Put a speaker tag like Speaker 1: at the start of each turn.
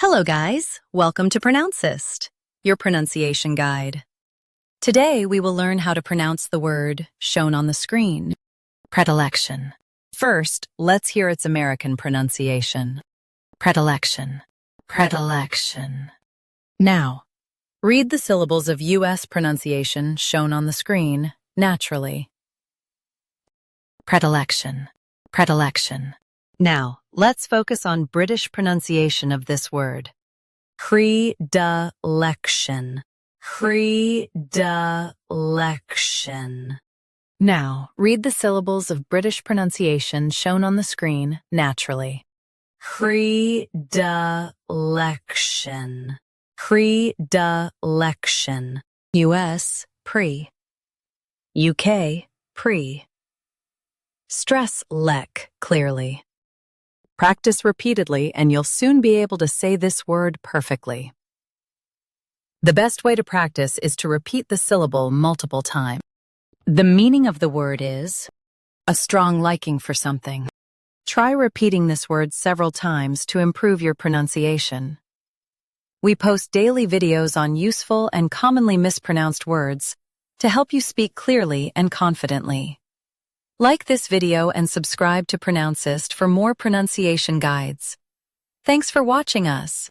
Speaker 1: Hello guys, welcome to Pronouncist, your pronunciation guide. Today we will learn how to pronounce the word shown on the screen, predilection. First, let's hear its American pronunciation. Predilection, predilection. Now, read the syllables of U.S. pronunciation shown on the screen naturally. Predilection, predilection. Now, let's focus on British pronunciation of this word. Predilection. Predilection. Now, read the syllables of British pronunciation shown on the screen naturally. Predilection. Predilection. U.S. pre. UK pre. Stress lek clearly. Practice repeatedly and you'll soon be able to say this word perfectly. The best way to practice is to repeat the syllable multiple times. The meaning of the word is a strong liking for something. Try repeating this word several times to improve your pronunciation. We post daily videos on useful and commonly mispronounced words to help you speak clearly and confidently. Like this video and subscribe to Pronouncist for more pronunciation guides. Thanks for watching us.